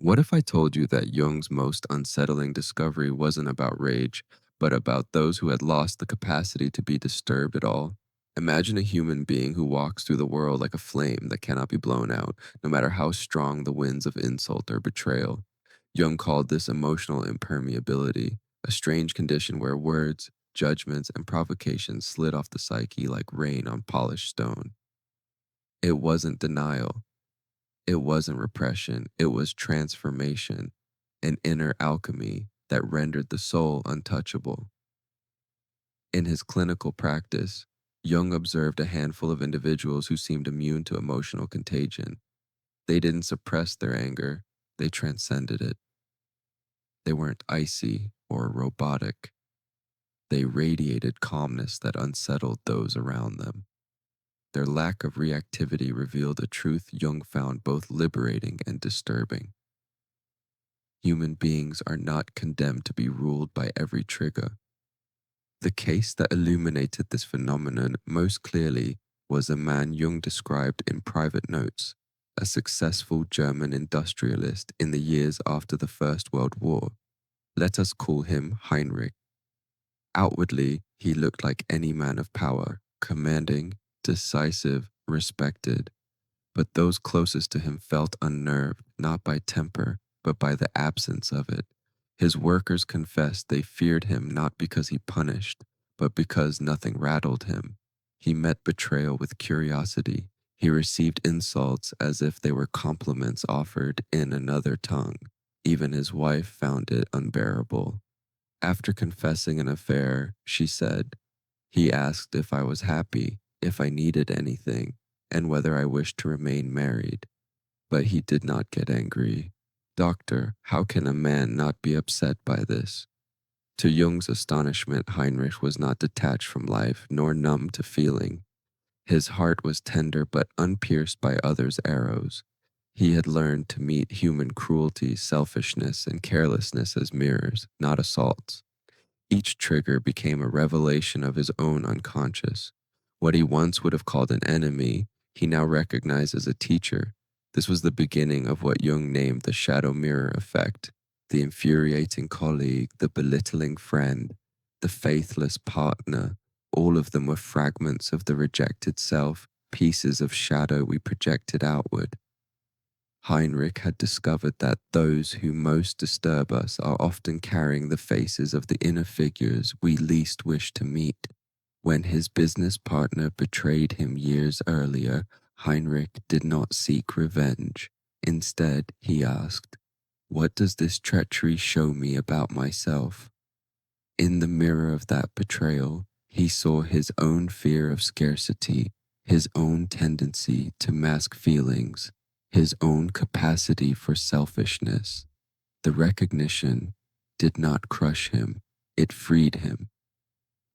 What if I told you that Jung's most unsettling discovery wasn't about rage, but about those who had lost the capacity to be disturbed at all? Imagine a human being who walks through the world like a flame that cannot be blown out, no matter how strong the winds of insult or betrayal. Jung called this emotional impermeability, a strange condition where words, judgments, and provocations slid off the psyche like rain on polished stone. It wasn't denial. It wasn't repression, it was transformation, an inner alchemy that rendered the soul untouchable. In his clinical practice, Jung observed a handful of individuals who seemed immune to emotional contagion. They didn't suppress their anger, they transcended it. They weren't icy or robotic. They radiated calmness that unsettled those around them. Their lack of reactivity revealed a truth Jung found both liberating and disturbing. Human beings are not condemned to be ruled by every trigger. The case that illuminated this phenomenon most clearly was a man Jung described in private notes, a successful German industrialist in the years after the First World War. Let us call him Heinrich. Outwardly, he looked like any man of power, commanding, decisive, respected. But those closest to him felt unnerved, not by temper, but by the absence of it. His workers confessed they feared him not because he punished, but because nothing rattled him. He met betrayal with curiosity. He received insults as if they were compliments offered in another tongue. Even his wife found it unbearable. After confessing an affair, she said, "He asked if I was happy, if I needed anything, and whether I wished to remain married. But he did not get angry. Doctor, how can a man not be upset by this?" To Jung's astonishment, Heinrich was not detached from life, nor numb to feeling. His heart was tender but unpierced by others' arrows. He had learned to meet human cruelty, selfishness, and carelessness as mirrors, not assaults. Each trigger became a revelation of his own unconscious. What he once would have called an enemy, he now recognized as a teacher. This was the beginning of what Jung named the shadow mirror effect, the infuriating colleague, the belittling friend, the faithless partner. All of them were fragments of the rejected self, pieces of shadow we projected outward. Heinrich had discovered that those who most disturb us are often carrying the faces of the inner figures we least wish to meet. When his business partner betrayed him years earlier, Heinrich did not seek revenge. Instead, he asked, "What does this treachery show me about myself?" In the mirror of that betrayal, he saw his own fear of scarcity, his own tendency to mask feelings, his own capacity for selfishness. The recognition did not crush him, it freed him.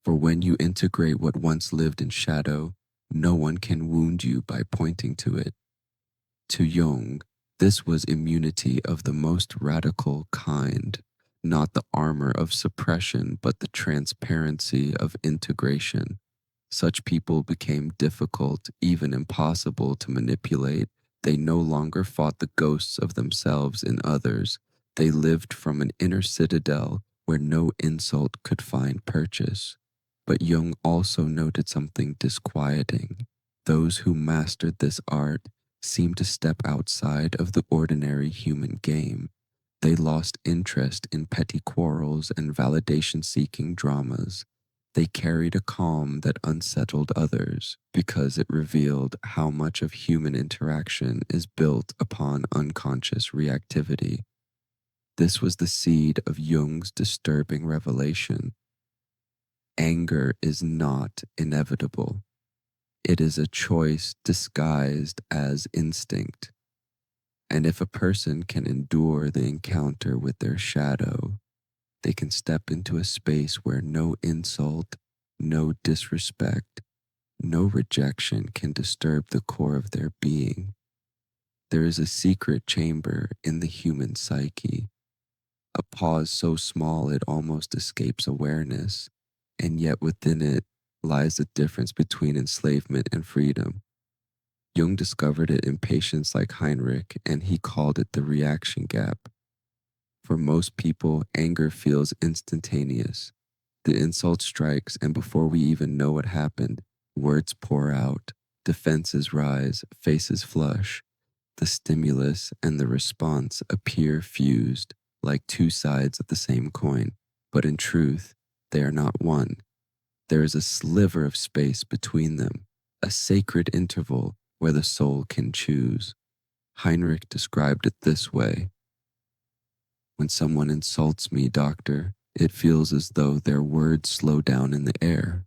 For when you integrate what once lived in shadow, no one can wound you by pointing to it. To Jung, this was immunity of the most radical kind, not the armor of suppression, but the transparency of integration. Such people became difficult, even impossible to manipulate. They no longer fought the ghosts of themselves in others. They lived from an inner citadel where no insult could find purchase. But Jung also noted something disquieting. Those who mastered this art seemed to step outside of the ordinary human game. They lost interest in petty quarrels and validation-seeking dramas. They carried a calm that unsettled others because it revealed how much of human interaction is built upon unconscious reactivity. This was the seed of Jung's disturbing revelation. Anger is not inevitable. It is a choice disguised as instinct. And if a person can endure the encounter with their shadow, they can step into a space where no insult, no disrespect, no rejection can disturb the core of their being. There is a secret chamber in the human psyche, a pause so small it almost escapes awareness, and yet within it lies the difference between enslavement and freedom. Jung discovered it in patients like Heinrich, and he called it the reaction gap. For most people, anger feels instantaneous. The insult strikes, and before we even know what happened, words pour out, defenses rise, faces flush. The stimulus and the response appear fused, like two sides of the same coin. But in truth, they are not one. There is a sliver of space between them, a sacred interval where the soul can choose. Heinrich described it this way: when someone insults me, doctor, it feels as though their words slow down in the air.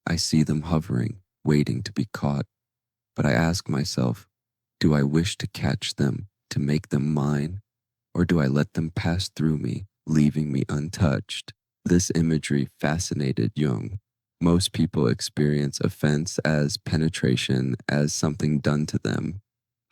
I see them hovering, waiting to be caught, but I ask myself, do I wish to catch them, to make them mine, or do I let them pass through me, leaving me untouched? This imagery fascinated Jung. Most people experience offense as penetration, as something done to them.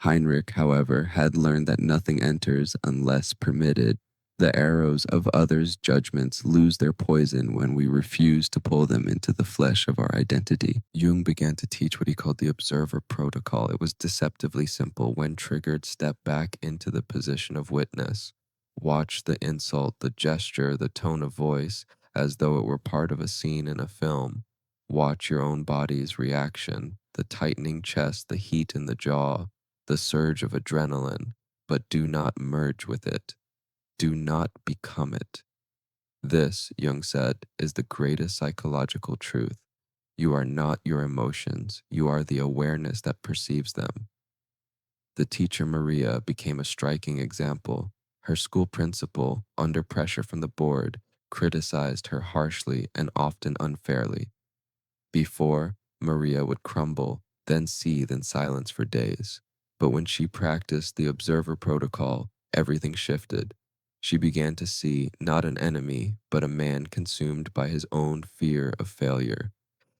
Heinrich, however, had learned that nothing enters unless permitted. The arrows of others' judgments lose their poison when we refuse to pull them into the flesh of our identity. Jung began to teach what he called the observer protocol. It was deceptively simple. When triggered, step back into the position of witness. Watch the insult, the gesture, the tone of voice, as though it were part of a scene in a film. Watch your own body's reaction, the tightening chest, the heat in the jaw, the surge of adrenaline, but do not merge with it. Do not become it. This, Jung said, is the greatest psychological truth. You are not your emotions. You are the awareness that perceives them. The teacher Maria became a striking example. Her school principal, under pressure from the board, criticized her harshly and often unfairly. Before, Maria would crumble, then seethe in silence for days. But when she practiced the observer protocol, everything shifted. She began to see not an enemy, but a man consumed by his own fear of failure.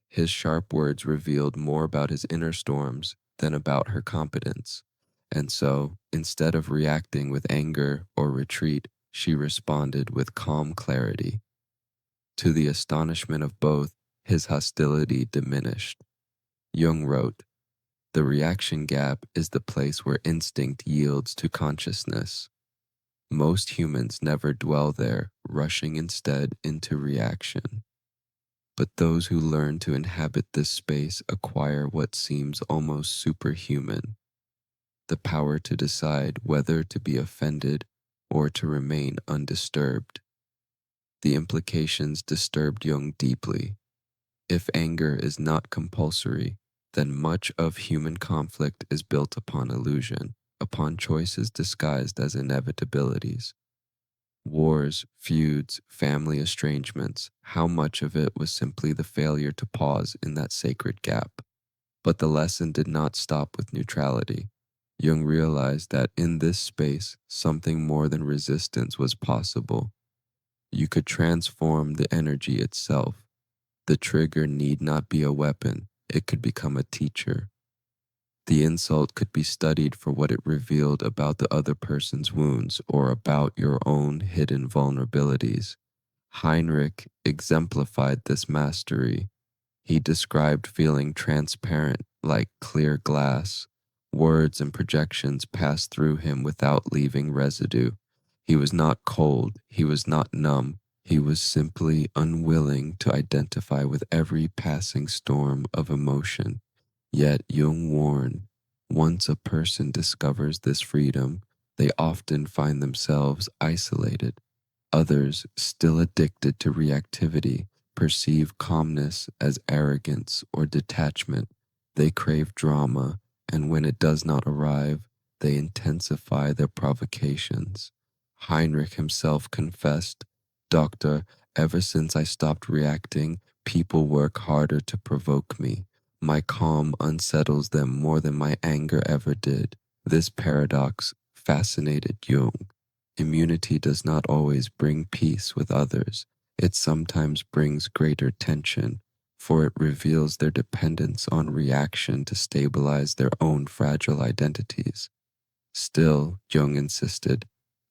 His sharp words revealed more about his inner storms than about her competence. And so, instead of reacting with anger or retreat, she responded with calm clarity. To the astonishment of both, his hostility diminished. Jung wrote, "The reaction gap is the place where instinct yields to consciousness. Most humans never dwell there, rushing instead into reaction. But those who learn to inhabit this space acquire what seems almost superhuman, the power to decide whether to be offended or to remain undisturbed." The implications disturbed Jung deeply. If anger is not compulsory, then much of human conflict is built upon illusion, upon choices disguised as inevitabilities. Wars, feuds, family estrangements, how much of it was simply the failure to pause in that sacred gap? But the lesson did not stop with neutrality. Jung realized that in this space, something more than resistance was possible. You could transform the energy itself. The trigger need not be a weapon, it could become a teacher. The insult could be studied for what it revealed about the other person's wounds or about your own hidden vulnerabilities. Heinrich exemplified this mastery. He described feeling transparent like clear glass. Words and projections passed through him without leaving residue. He was not cold, he was not numb, he was simply unwilling to identify with every passing storm of emotion. Yet Jung warned, once a person discovers this freedom, they often find themselves isolated. Others, still addicted to reactivity, perceive calmness as arrogance or detachment. They crave drama, and when it does not arrive, they intensify their provocations. Heinrich himself confessed, "Doctor, ever since I stopped reacting, people work harder to provoke me. My calm unsettles them more than my anger ever did." This paradox fascinated Jung. Immunity does not always bring peace with others. It sometimes brings greater tension, for it reveals their dependence on reaction to stabilize their own fragile identities. Still, Jung insisted,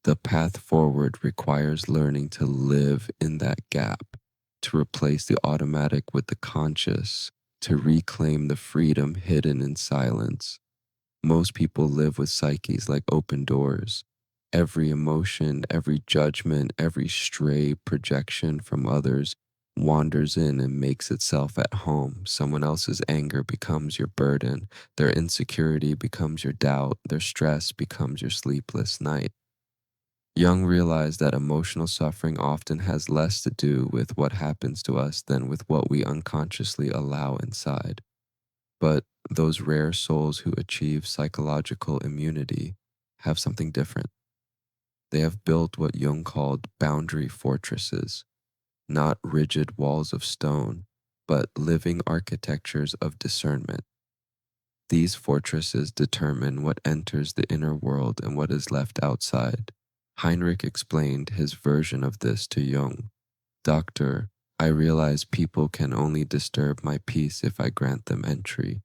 the path forward requires learning to live in that gap, to replace the automatic with the conscious, to reclaim the freedom hidden in silence. Most people live with psyches like open doors. Every emotion, every judgment, every stray projection from others wanders in and makes itself at home. Someone else's anger becomes your burden. Their insecurity becomes your doubt. Their stress becomes your sleepless night. Jung realized that emotional suffering often has less to do with what happens to us than with what we unconsciously allow inside. But those rare souls who achieve psychological immunity have something different. They have built what Jung called boundary fortresses, not rigid walls of stone, but living architectures of discernment. These fortresses determine what enters the inner world and what is left outside. Heinrich explained his version of this to Jung. Doctor, I realize people can only disturb my peace if I grant them entry.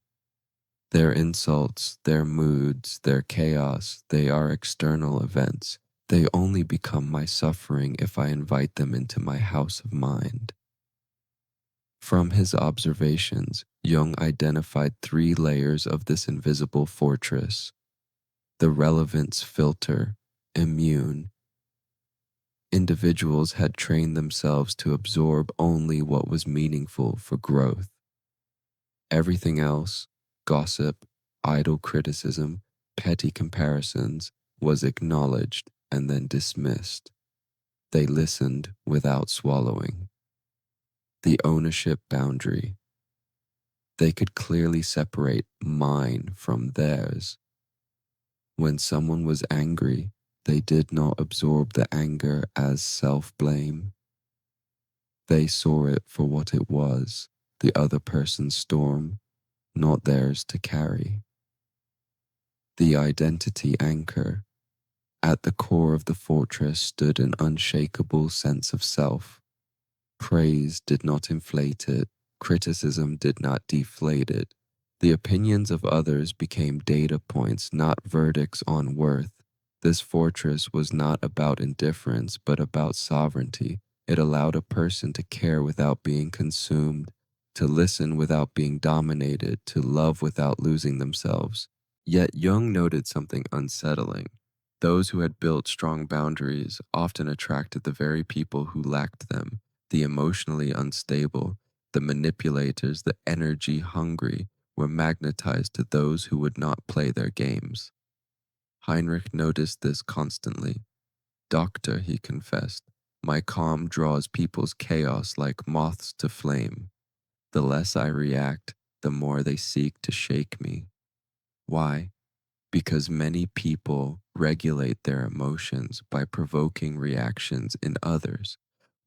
Their insults, their moods, their chaos, they are external events. They only become my suffering if I invite them into my house of mind. From his observations, Jung identified three layers of this invisible fortress: the relevance filter, immune. Individuals had trained themselves to absorb only what was meaningful for growth. Everything else, gossip, idle criticism, petty comparisons, was acknowledged and then dismissed. They listened without swallowing. The ownership boundary. They could clearly separate mine from theirs. When someone was angry, they did not absorb the anger as self-blame. They saw it for what it was, the other person's storm, not theirs to carry. The identity anchor. At the core of the fortress stood an unshakable sense of self. Praise did not inflate it, criticism did not deflate it. The opinions of others became data points, not verdicts on worth. This fortress was not about indifference, but about sovereignty. It allowed a person to care without being consumed, to listen without being dominated, to love without losing themselves. Yet Jung noted something unsettling. Those who had built strong boundaries often attracted the very people who lacked them: the emotionally unstable, the manipulators, the energy hungry were magnetized to those who would not play their games. Heinrich noticed this constantly. Doctor, he confessed, my calm draws people's chaos like moths to flame. The less I react, the more they seek to shake me. Why? Because many people regulate their emotions by provoking reactions in others.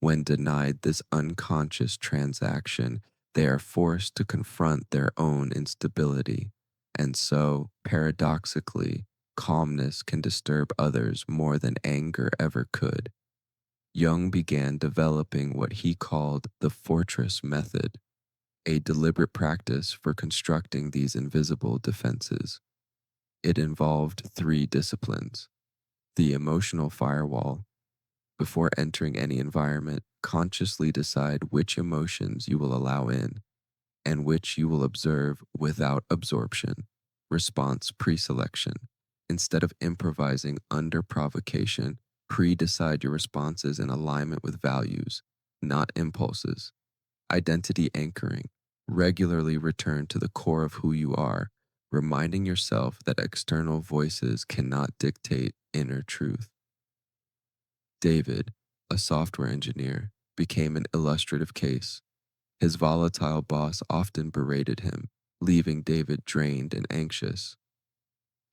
When denied this unconscious transaction, they are forced to confront their own instability. And so, paradoxically, calmness can disturb others more than anger ever could. Jung began developing what he called the fortress method, a deliberate practice for constructing these invisible defenses. It involved three disciplines: the emotional firewall. Before entering any environment, consciously decide which emotions you will allow in and which you will observe without absorption. Response pre-selection. Instead of improvising under provocation, pre-decide your responses in alignment with values, not impulses. Identity anchoring. Regularly return to the core of who you are, reminding yourself that external voices cannot dictate inner truth. David, a software engineer, became an illustrative case. His volatile boss often berated him, leaving David drained and anxious.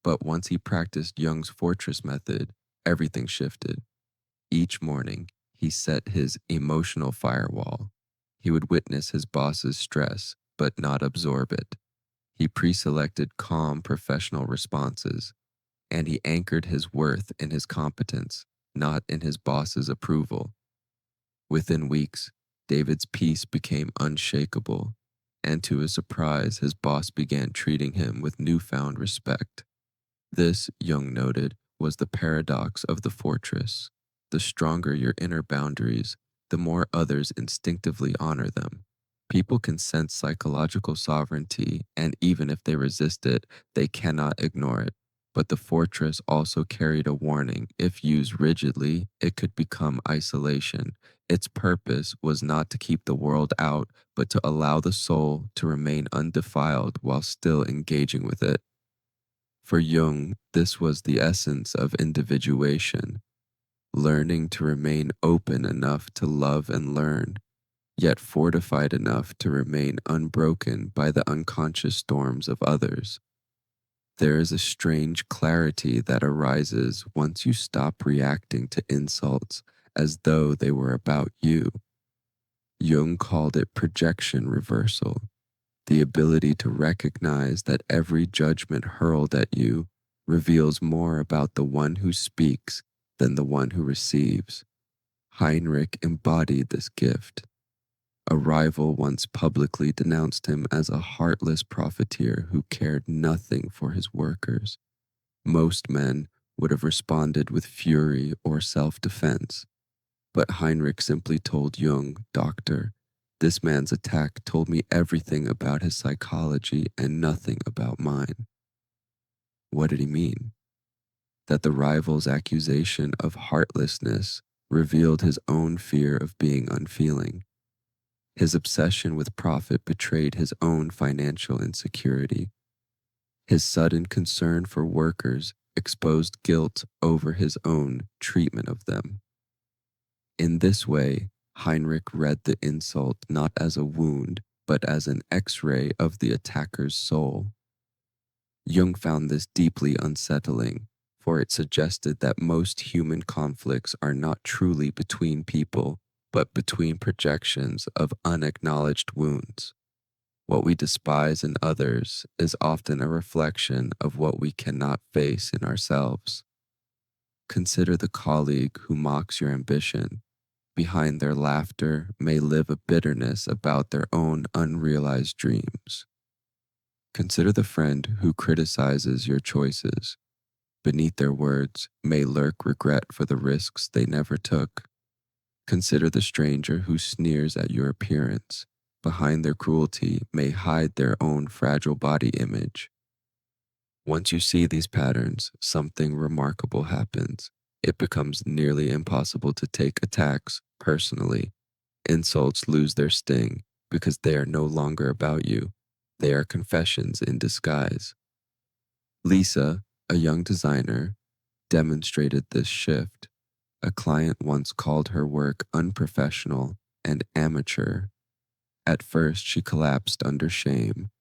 But once he practiced Jung's fortress method, everything shifted. Each morning, he set his emotional firewall. He would witness his boss's stress, but not absorb it. He pre-selected calm professional responses, and he anchored his worth in his competence, not in his boss's approval. Within weeks, David's peace became unshakable, and to his surprise, his boss began treating him with newfound respect. This, Jung noted, was the paradox of the fortress. The stronger your inner boundaries, the more others instinctively honor them. People can sense psychological sovereignty, and even if they resist it, they cannot ignore it. But the fortress also carried a warning. If used rigidly, it could become isolation. Its purpose was not to keep the world out, but to allow the soul to remain undefiled while still engaging with it. For Jung, this was the essence of individuation, learning to remain open enough to love and learn, yet fortified enough to remain unbroken by the unconscious storms of others. There is a strange clarity that arises once you stop reacting to insults as though they were about you. Jung called it projection reversal, the ability to recognize that every judgment hurled at you reveals more about the one who speaks than the one who receives. Heinrich embodied this gift. A rival once publicly denounced him as a heartless profiteer who cared nothing for his workers. Most men would have responded with fury or self-defense, but Heinrich simply told Jung, "Doctor, this man's attack told me everything about his psychology and nothing about mine." What did he mean? That the rival's accusation of heartlessness revealed his own fear of being unfeeling. His obsession with profit betrayed his own financial insecurity. His sudden concern for workers exposed guilt over his own treatment of them. In this way, Heinrich read the insult not as a wound, but as an X-ray of the attacker's soul. Jung found this deeply unsettling, for it suggested that most human conflicts are not truly between people, but between projections of unacknowledged wounds. What we despise in others is often a reflection of what we cannot face in ourselves. Consider the colleague who mocks your ambition. Behind their laughter may live a bitterness about their own unrealized dreams. Consider the friend who criticizes your choices. Beneath their words may lurk regret for the risks they never took. Consider the stranger who sneers at your appearance. Behind their cruelty may hide their own fragile body image. Once you see these patterns, something remarkable happens. It becomes nearly impossible to take attacks personally. Insults lose their sting because they are no longer about you. They are confessions in disguise. Lisa, a young designer, demonstrated this shift. A client once called her work unprofessional and amateur. At first, she collapsed under shame,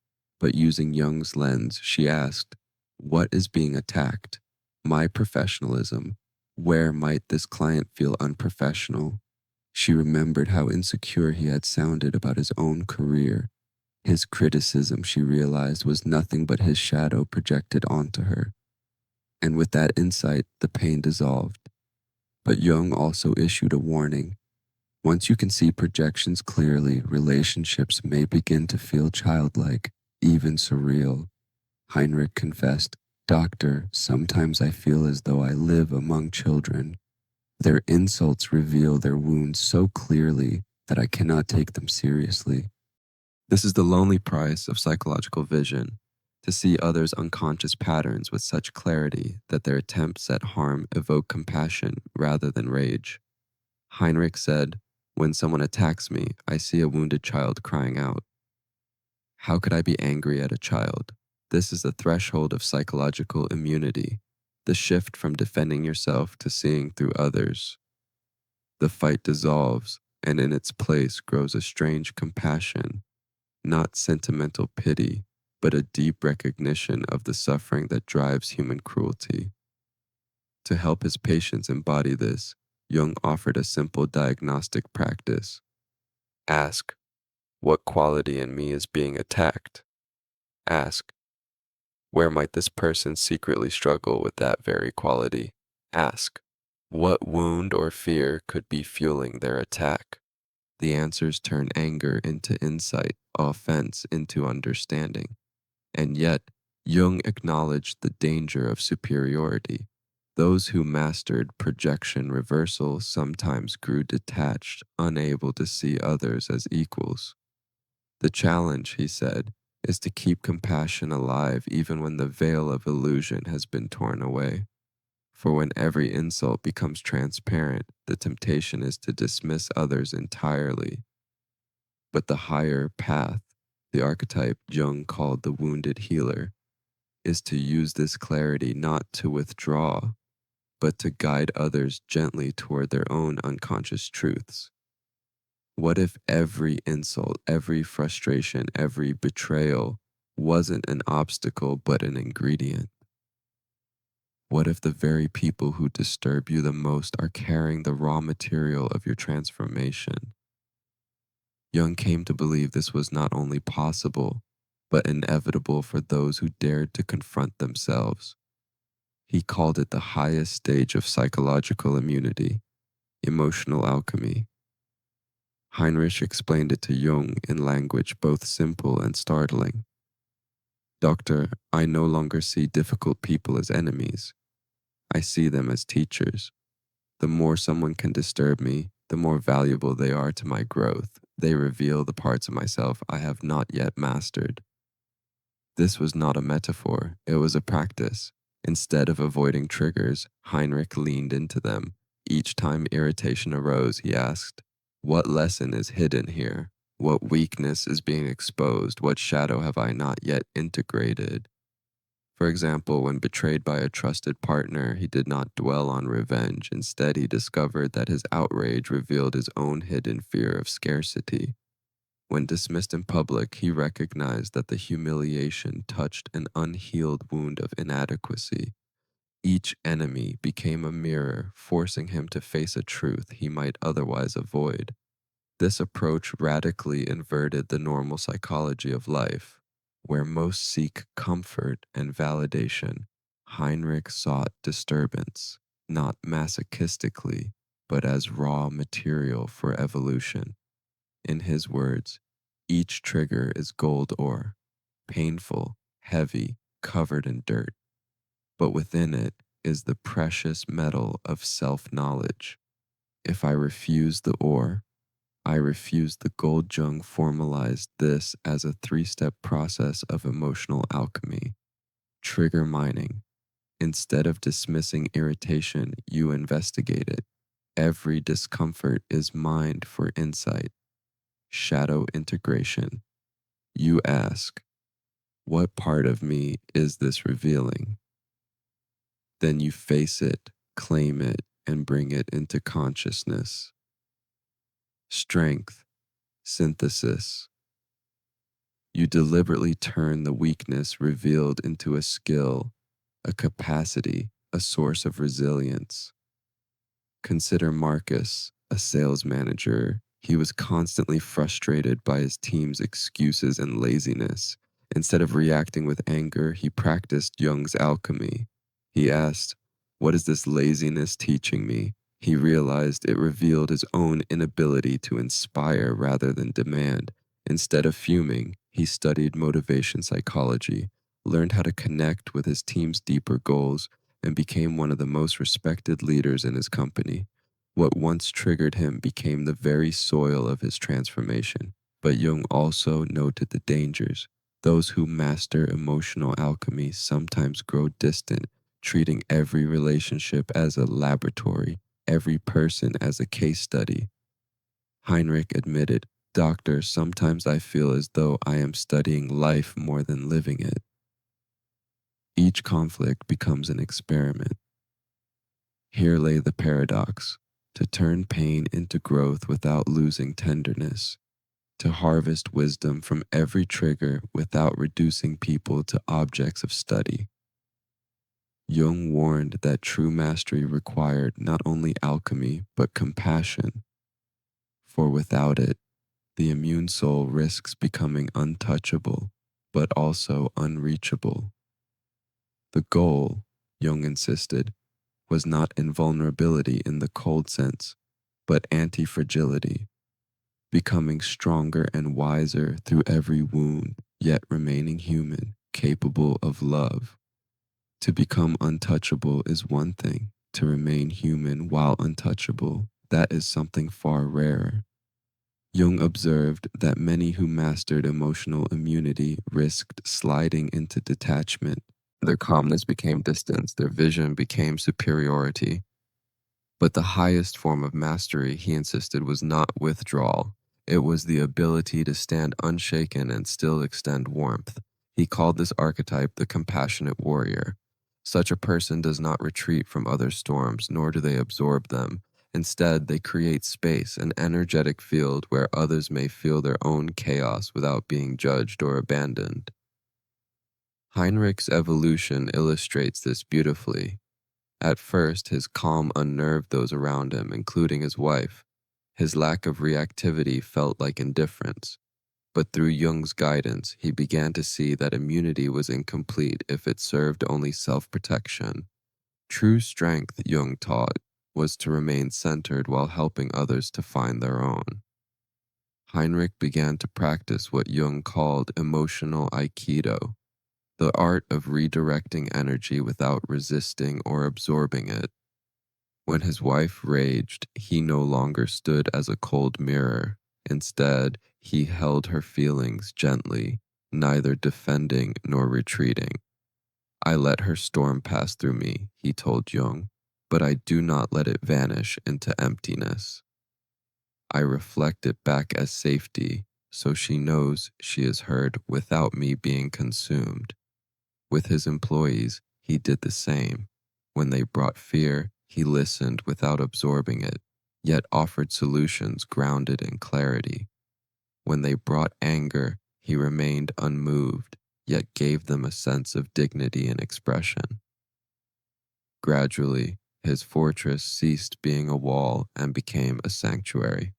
but using Jung's lens, she asked, "What is being attacked? My professionalism. Where might this client feel unprofessional?" She remembered how insecure he had sounded about his own career. His criticism, she realized, was nothing but his shadow projected onto her. And with that insight, the pain dissolved. But Jung also issued a warning. Once you can see projections clearly, relationships may begin to feel childlike, even surreal. Heinrich confessed, "Doctor, sometimes I feel as though I live among children. Their insults reveal their wounds so clearly that I cannot take them seriously." This is the lonely price of psychological vision, to see others' unconscious patterns with such clarity that their attempts at harm evoke compassion rather than rage. Heinrich said, "When someone attacks me, I see a wounded child crying out. How could I be angry at a child? This is the threshold of psychological immunity, the shift from defending yourself to seeing through others. The fight dissolves, and in its place grows a strange compassion, not sentimental pity, but a deep recognition of the suffering that drives human cruelty." To help his patients embody this, Jung offered a simple diagnostic practice. Ask, "What quality in me is being attacked?" Ask, "Where might this person secretly struggle with that very quality?" Ask, "What wound or fear could be fueling their attack?" The answers turn anger into insight, offense into understanding. And yet, Jung acknowledged the danger of superiority. Those who mastered projection reversal sometimes grew detached, unable to see others as equals. The challenge, he said, is to keep compassion alive even when the veil of illusion has been torn away. For when every insult becomes transparent, the temptation is to dismiss others entirely. But the higher path, the archetype Jung called the wounded healer, is to use this clarity not to withdraw, but to guide others gently toward their own unconscious truths. What if every insult, every frustration, every betrayal wasn't an obstacle but an ingredient? What if the very people who disturb you the most are carrying the raw material of your transformation? Jung came to believe this was not only possible, but inevitable for those who dared to confront themselves. He called it the highest stage of psychological immunity, emotional alchemy. Heinrich explained it to Jung in language both simple and startling. Doctor, I no longer see difficult people as enemies. I see them as teachers. The more someone can disturb me, the more valuable they are to my growth. They reveal the parts of myself I have not yet mastered. This was not a metaphor, it was a practice. Instead of avoiding triggers, Heinrich leaned into them. Each time irritation arose, he asked, "What lesson is hidden here? What weakness is being exposed? What shadow have I not yet integrated?" For example, when betrayed by a trusted partner, he did not dwell on revenge. Instead, he discovered that his outrage revealed his own hidden fear of scarcity. When dismissed in public, he recognized that the humiliation touched an unhealed wound of inadequacy. Each enemy became a mirror, forcing him to face a truth he might otherwise avoid. This approach radically inverted the normal psychology of life, where most seek comfort and validation. Heinrich sought disturbance, not masochistically, but as raw material for evolution. In his words, each trigger is gold ore, painful, heavy, covered in dirt, but within it is the precious metal of self-knowledge. If I refuse the ore, I refuse the gold. Jung formalized this as a three-step process of emotional alchemy. Trigger mining. Instead of dismissing irritation, you investigate it. Every discomfort is mined for insight. Shadow integration. You ask, what part of me is this revealing? Then you face it, claim it, and bring it into consciousness. Strength, synthesis. You deliberately turn the weakness revealed into a skill, a capacity, a source of resilience. Consider Marcus, a sales manager. He was constantly frustrated by his team's excuses and laziness. Instead of reacting with anger, he practiced Jung's alchemy. He asked, "What is this laziness teaching me?" He realized it revealed his own inability to inspire rather than demand. Instead of fuming, he studied motivation psychology, learned how to connect with his team's deeper goals, and became one of the most respected leaders in his company. What once triggered him became the very soil of his transformation. But Jung also noted the dangers. Those who master emotional alchemy sometimes grow distant, treating every relationship as a laboratory, every person as a case study. Heinrich admitted, "Doctor, sometimes I feel as though I am studying life more than living it." Each conflict becomes an experiment. Here lay the paradox: to turn pain into growth without losing tenderness, to harvest wisdom from every trigger without reducing people to objects of study. Jung warned that true mastery required not only alchemy but compassion, for without it, the immune soul risks becoming untouchable but also unreachable. The goal, Jung insisted, was not invulnerability in the cold sense, but anti-fragility, becoming stronger and wiser through every wound, yet remaining human, capable of love. To become untouchable is one thing. To remain human while untouchable, that is something far rarer. Jung observed that many who mastered emotional immunity risked sliding into detachment. Their calmness became distance, their vision became superiority. But the highest form of mastery, he insisted, was not withdrawal. It was the ability to stand unshaken and still extend warmth. He called this archetype the compassionate warrior. Such a person does not retreat from other storms, nor do they absorb them. Instead, they create space, an energetic field where others may feel their own chaos without being judged or abandoned. Heinrich's evolution illustrates this beautifully. At first, his calm unnerved those around him, including his wife. His lack of reactivity felt like indifference. But through Jung's guidance, he began to see that immunity was incomplete if it served only self-protection. True strength, Jung taught, was to remain centered while helping others to find their own. Heinrich began to practice what Jung called emotional aikido, the art of redirecting energy without resisting or absorbing it. When his wife raged, he no longer stood as a cold mirror. Instead, he held her feelings gently, neither defending nor retreating. I let her storm pass through me, he told Jung, but I do not let it vanish into emptiness. I reflect it back as safety, so she knows she is heard without me being consumed. With his employees, he did the same. When they brought fear, he listened without absorbing it, yet offered solutions grounded in clarity. When they brought anger, he remained unmoved, yet gave them a sense of dignity and expression. Gradually, his fortress ceased being a wall and became a sanctuary.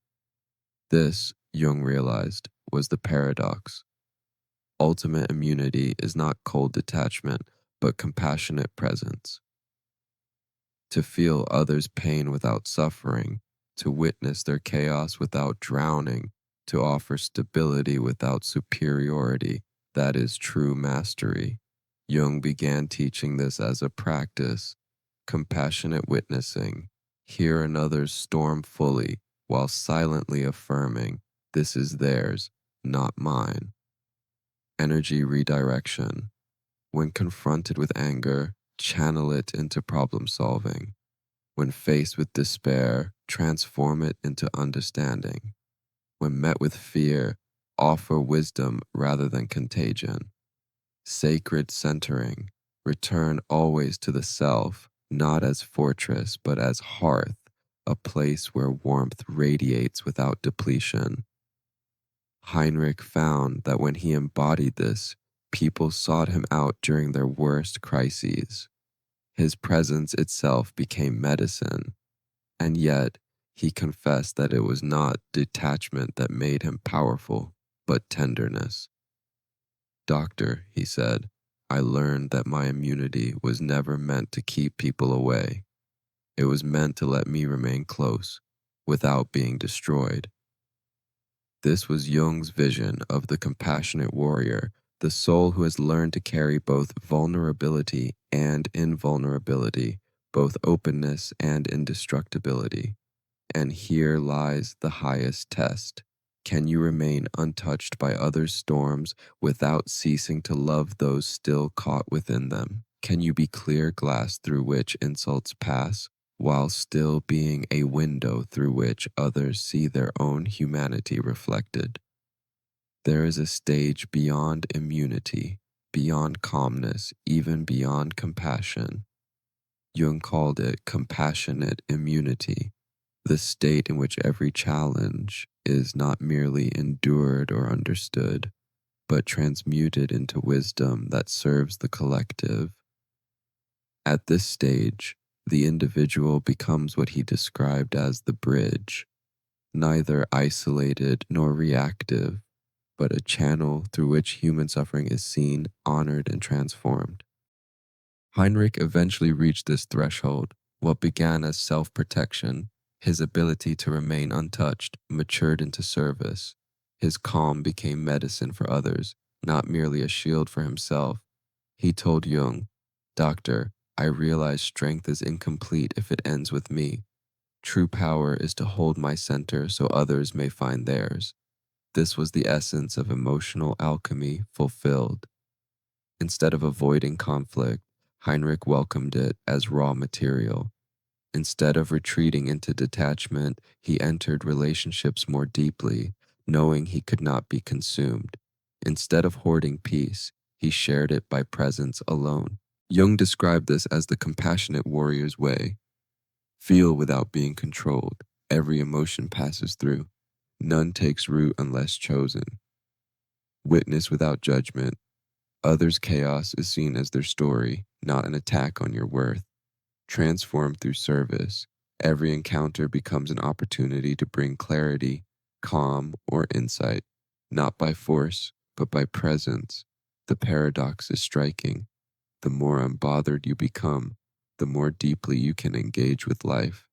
This, Jung realized, was the paradox. Ultimate immunity is not cold detachment, but compassionate presence. To feel others' pain without suffering, to witness their chaos without drowning, to offer stability without superiority, that is true mastery. Jung began teaching this as a practice, compassionate witnessing, hear another's storm fully while silently affirming, this is theirs, not mine. Energy redirection. When confronted with anger, channel it into problem solving. When faced with despair, transform it into understanding. When met with fear, offer wisdom rather than contagion. Sacred centering. Return always to the self, not as fortress, but as hearth, a place where warmth radiates without depletion. Heinrich found that when he embodied this, people sought him out during their worst crises. His presence itself became medicine, and yet he confessed that it was not detachment that made him powerful, but tenderness. Doctor, he said, I learned that my immunity was never meant to keep people away. It was meant to let me remain close, without being destroyed. This was Jung's vision of the compassionate warrior, the soul who has learned to carry both vulnerability and invulnerability, both openness and indestructibility. And here lies the highest test. Can you remain untouched by others' storms without ceasing to love those still caught within them? Can you be clear glass through which insults pass, while still being a window through which others see their own humanity reflected? There is a stage beyond immunity, beyond calmness, even beyond compassion. Jung called it compassionate immunity, the state in which every challenge is not merely endured or understood, but transmuted into wisdom that serves the collective. At this stage, the individual becomes what he described as the bridge, neither isolated nor reactive, but a channel through which human suffering is seen, honored, and transformed. Heinrich eventually reached this threshold. What began as self-protection, his ability to remain untouched, matured into service. His calm became medicine for others, not merely a shield for himself. He told Jung, Doctor, I realize strength is incomplete if it ends with me. True power is to hold my center so others may find theirs. This was the essence of emotional alchemy fulfilled. Instead of avoiding conflict, Heinrich welcomed it as raw material. Instead of retreating into detachment, he entered relationships more deeply, knowing he could not be consumed. Instead of hoarding peace, he shared it by presence alone. Jung described this as the compassionate warrior's way. Feel without being controlled. Every emotion passes through. None takes root unless chosen. Witness without judgment. Others' chaos is seen as their story, not an attack on your worth. Transform through service. Every encounter becomes an opportunity to bring clarity, calm, or insight, not by force, but by presence. The paradox is striking. The more unbothered you become, the more deeply you can engage with life.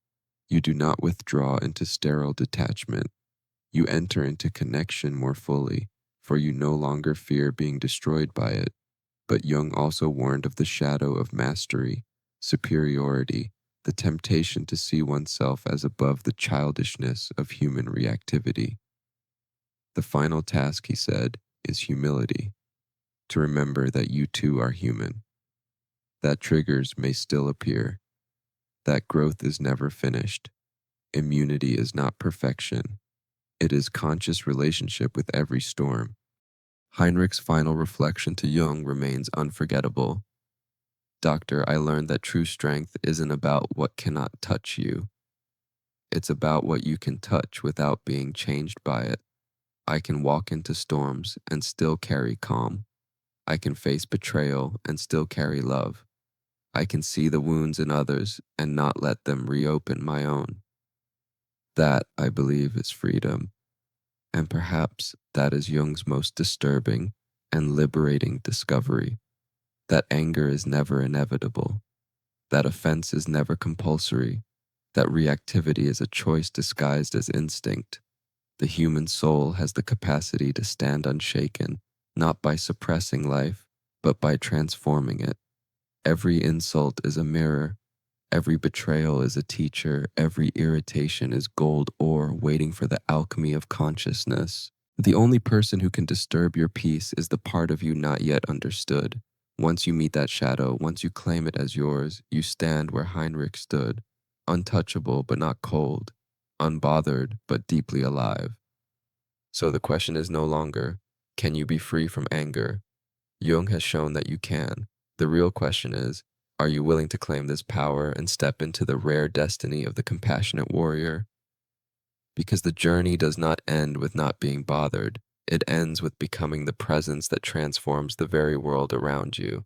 You do not withdraw into sterile detachment. You enter into connection more fully, for you no longer fear being destroyed by it. But Jung also warned of the shadow of mastery, superiority, the temptation to see oneself as above the childishness of human reactivity. The final task, he said, is humility, to remember that you too are human, that triggers may still appear, that growth is never finished. Immunity is not perfection. It is conscious relationship with every storm. Heinrich's final reflection to Jung remains unforgettable. Doctor, I learned that true strength isn't about what cannot touch you. It's about what you can touch without being changed by it. I can walk into storms and still carry calm. I can face betrayal and still carry love. I can see the wounds in others and not let them reopen my own. That, I believe, is freedom. And perhaps that is Jung's most disturbing and liberating discovery. That anger is never inevitable. That offense is never compulsory. That reactivity is a choice disguised as instinct. The human soul has the capacity to stand unshaken, not by suppressing life, but by transforming it. Every insult is a mirror. Every betrayal is a teacher. Every irritation is gold ore waiting for the alchemy of consciousness. The only person who can disturb your peace is the part of you not yet understood. Once you meet that shadow, once you claim it as yours, you stand where Heinrich stood, untouchable but not cold, unbothered but deeply alive. So the question is no longer, can you be free from anger? Jung has shown that you can. The real question is, are you willing to claim this power and step into the rare destiny of the compassionate warrior? Because the journey does not end with not being bothered. It ends with becoming the presence that transforms the very world around you.